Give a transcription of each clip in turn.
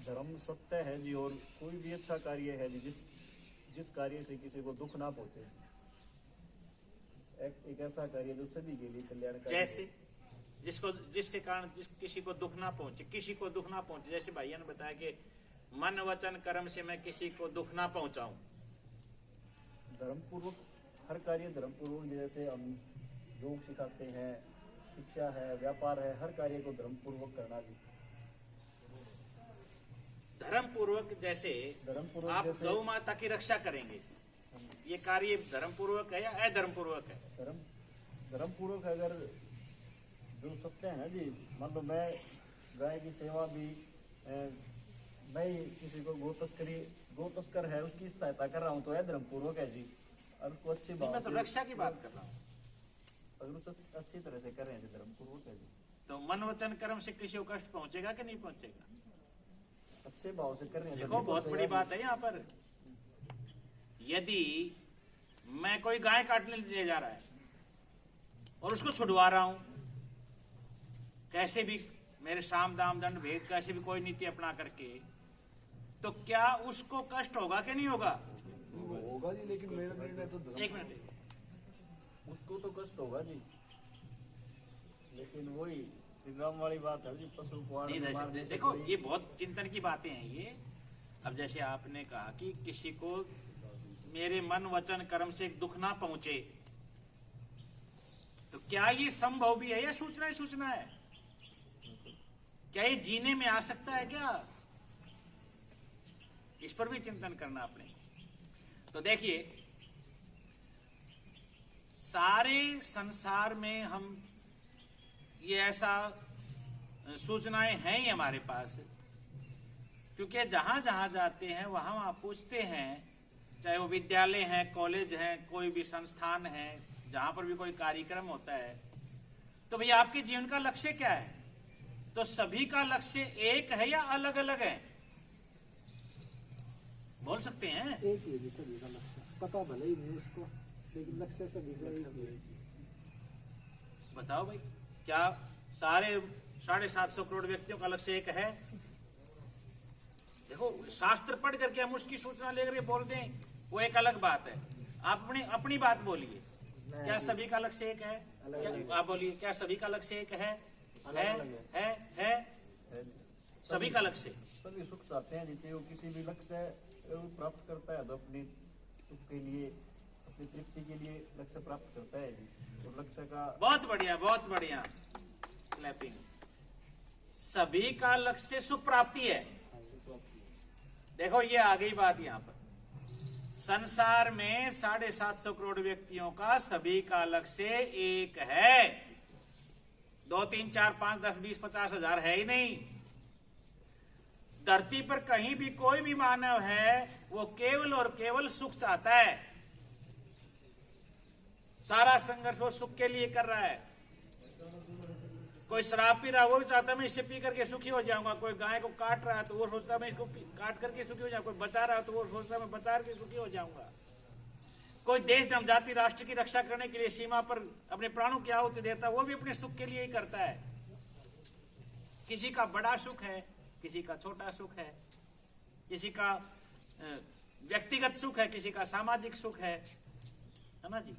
धर्म सत्य है जी, और कोई भी अच्छा कार्य है जी जिस कार्य से किसी को दुख ना पहुंचे, एक ऐसा कार्य जो सभी के लिए कल्याणकारी। जैसे जिसके कारण किसी को दुख ना पहुंचे, जैसे भैया ने बताया कि मन वचन कर्म से मैं किसी को दुख ना पहुंचाऊं। धर्मपूर्वक हर कार्य धर्मपूर्वक, जैसे हम योग सिखाते हैं, शिक्षा है, व्यापार है, हर कार्य को धर्मपूर्वक करना भी। धर्मपूर्वक जैसे आप गौ माता की रक्षा करेंगे, ये कार्य धर्मपूर्वक है या अधर्मपूर्वक है? धर्मपूर्वक अगर जो सत्य है ना जी, मतलब मैं गाय की सेवा भी, मैं किसी को गो तस्कर है उसकी सहायता कर रहा हूँ तो है धर्मपूर्वक है जी। और उसको अच्छी बात, मैं तो रक्षा की बात कर रहा हूँ। अगर उसे अच्छी तरह से कर रहे हैं धर्मपूर्वक है जी। तो मन वचन कर्म से किसी को कष्ट पहुंचेगा कि नहीं पहुंचेगा? अच्छे भाव से कर रहे हैं। देखो बहुत बड़ी बात है यहाँ पर। यदि मैं कोई गाय काटने ले जा रहा है और उसको छुड़वा रहा हूं, कैसे भी मेरे साम दाम दंड भेद कैसे भी कोई नीति अपना करके, तो क्या उसको कष्ट होगा कि नहीं होगा? होगा जी, लेकिन मेरा निर्णय तो एक मिनट, उसको तो कष्ट होगा जी, लेकिन वही श्री राम वाली बात है जी, पशु को देखो ये बहुत चिंतन की बातें हैं ये। अब जैसे आपने कहा कि किसी को मेरे मन वचन कर्म से एक दुख ना पहुंचे, तो क्या ये संभव भी है या सूचना ही सूचना है? क्या ये जीने में आ सकता है क्या? इस पर भी चिंतन करना आपने। तो देखिए, सारे संसार में हम ये ऐसा सूचनाएं हैं ही हमारे पास, क्योंकि जहां जहां जाते हैं वहां आप पूछते हैं, चाहे वो विद्यालय है, कॉलेज है, कोई भी संस्थान है, जहां पर भी कोई कार्यक्रम होता है, तो भैया आपके जीवन का लक्ष्य क्या है? तो सभी का लक्ष्य एक है या अलग अलग है? बोल सकते हैं एक ही है सभी का लक्ष्य, पता भले ही नहीं उसको, लेकिन लक्ष्य सभी का एक ही है। बताओ भाई, क्या सारे 750 करोड़ व्यक्तियों का लक्ष्य एक है? देखो, शास्त्र पढ़ करके हम उसकी सूचना लेकर बोल दें वो एक अलग बात है। आप अपनी बात बोलिए, क्या सभी का लक्ष्य एक है? आप बोलिए, क्या सभी का लक्ष्य एक है? है सभी का लक्ष्य, सभी सुख चाहते हैं जिसे वो किसी भी लक्ष्य प्राप्त करता है तो अपने सुख के लिए, अपनी तृप्ति के लिए लक्ष्य प्राप्त करता है जी। तो लक्ष्य का बहुत बढ़िया क्लैपिंग। सभी का लक्ष्य सुख प्राप्ति है। देखो ये आ गई बात यहाँ पर। संसार में 750 करोड़ व्यक्तियों का सभी का लक्ष्य एक है। 2, 3, 4, 5, 10, 20, 50 हजार है ही नहीं। धरती पर कहीं भी कोई भी मानव है वो केवल और केवल सुख चाहता है। सारा संघर्ष वो सुख के लिए कर रहा है। कोई शराब पी रहा है वो भी चाहता है मैं इससे पी करके सुखी हो जाऊंगा। कोई गाय को काट रहा है तो वो सोचता है मैं इसको काट करके सुखी हो जाऊंगा। कोई बचा रहा है तो वो सोचता है मैं बचा करके सुखी हो जाऊंगा। कोई देश धर्म जाति राष्ट्र की रक्षा करने के लिए सीमा पर अपने प्राणों की आहुति देता है, वो भी अपने सुख के लिए ही करता है। किसी का बड़ा सुख है, किसी का छोटा सुख है, किसी का व्यक्तिगत सुख है, किसी का सामाजिक सुख है ना जी।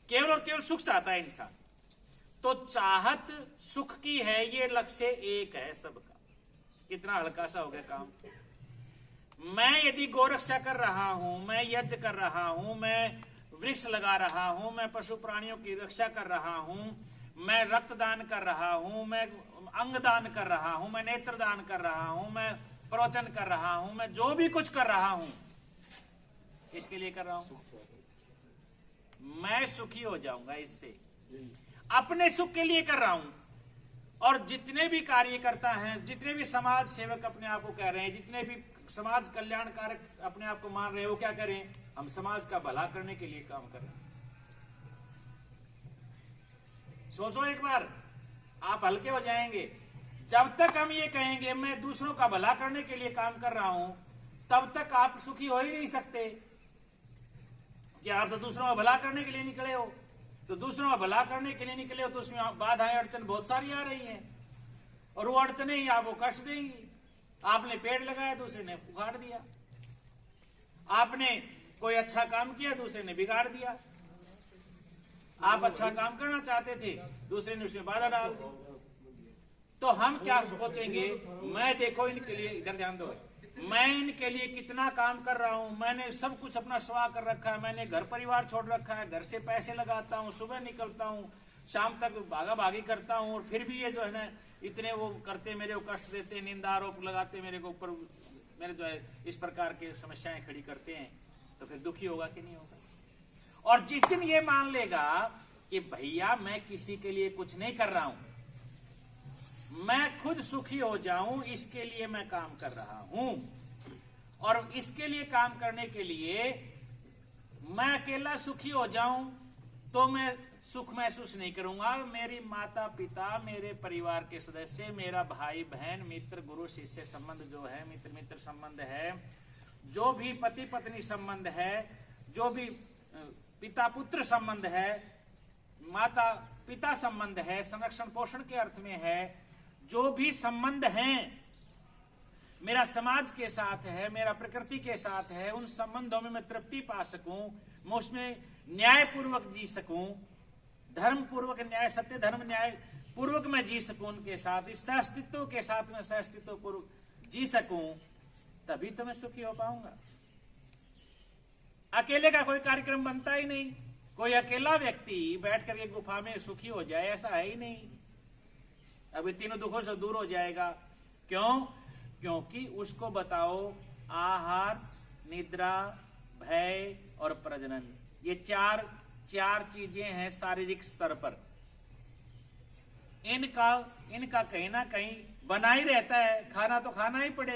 केवल और केवल सुख चाहता है इंसान। तो चाहत सुख की है, ये लक्ष्य एक है सबका। कितना हल्का सा हो गया काम। मैं यदि गोरक्षा कर रहा हूं, मैं यज्ञ कर रहा हूं, मैं वृक्ष लगा रहा हूं, मैं पशु प्राणियों की रक्षा कर रहा हूं, मैं रक्तदान कर रहा हूं, मैं अंगदान कर रहा हूं, मैं नेत्रदान कर रहा हूं, मैं प्रवचन कर रहा हूं, मैं जो भी कुछ कर रहा हूं, किसके लिए कर रहा हूं? मैं सुखी हो जाऊंगा इससे, अपने सुख के लिए कर रहा हूं। और जितने भी कार्यकर्ता हैं, जितने भी समाज सेवक अपने आप को कह रहे हैं, जितने भी समाज कल्याणकारक अपने आप को मान रहे हैं, वो क्या करें? हम समाज का भला करने के लिए काम कर रहे हैं। सोचो एक बार, आप हल्के हो जाएंगे। जब तक हम ये कहेंगे मैं दूसरों का भला करने के लिए काम कर रहा हूं, तब तक आप सुखी हो ही नहीं सकते। कि आप तो दूसरों का भला करने के लिए निकले हो, तो दूसरों का भला करने के लिए निकले हो तो उसमें बाधाएं अड़चन बहुत सारी आ रही हैं, और वो अड़चने ही आपको कष्ट देंगी। आपने पेड़ लगाया, दूसरे ने उखाड़ दिया। आपने कोई अच्छा काम किया, दूसरे ने बिगाड़ दिया। आप अच्छा काम करना चाहते थे, दूसरे ने उसमें बाधा डाल दी। तो हम क्या सोचेंगे, मैं देखो इनके लिए, इधर ध्यान दो, मैं इनके लिए कितना काम कर रहा हूं, मैंने सब कुछ अपना स्वाह कर रखा है, मैंने घर परिवार छोड़ रखा है, घर से पैसे लगाता हूं, सुबह निकलता हूं, शाम तक भागा भागी करता हूं, और फिर भी ये जो है ना इतने वो करते, मेरे को कष्ट देते, निंदा आरोप लगाते मेरे को ऊपर, मेरे जो है इस प्रकार के समस्याएं खड़ी करते हैं, तो फिर दुखी होगा कि नहीं होगा। और जिस दिन ये मान लेगा कि भैया मैं किसी के लिए कुछ नहीं कर रहा हूं, मैं खुद सुखी हो जाऊं इसके लिए मैं काम कर रहा हूं, और इसके लिए काम करने के लिए मैं अकेला सुखी हो जाऊं तो मैं सुख महसूस नहीं करूंगा। मेरी माता पिता, मेरे परिवार के सदस्य, मेरा भाई बहन, मित्र, गुरु शिष्य संबंध जो है, मित्र मित्र संबंध है, जो भी पति पत्नी संबंध है, जो भी पिता पुत्र संबंध है, माता पिता संबंध है, संरक्षण पोषण के अर्थ में है, जो भी संबंध हैं मेरा समाज के साथ है, मेरा प्रकृति के साथ है, उन संबंधों में मैं तृप्ति पा सकूं, मैं उसमें न्याय पूर्वक जी सकूं, धर्म पूर्वक, न्याय सत्य धर्म न्याय पूर्वक मैं जी सकूं उनके साथ, इस सहअस्तित्व के साथ मैं सहअस्तित्व पूर्वक जी सकूं, तभी तो मैं सुखी हो पाऊंगा। अकेले का कोई कार्यक्रम बनता ही नहीं। कोई अकेला व्यक्ति बैठ करके गुफा में सुखी हो जाए, ऐसा है ही नहीं। अभी तीनों दुखों से दूर हो जाएगा। क्यों? क्योंकि उसको बताओ आहार, निद्रा, भय और प्रजनन, ये चार चीजें हैं शारीरिक स्तर पर। इनका कहीं ना कहीं बना ही रहता है, खाना तो खाना ही पड़ेगा।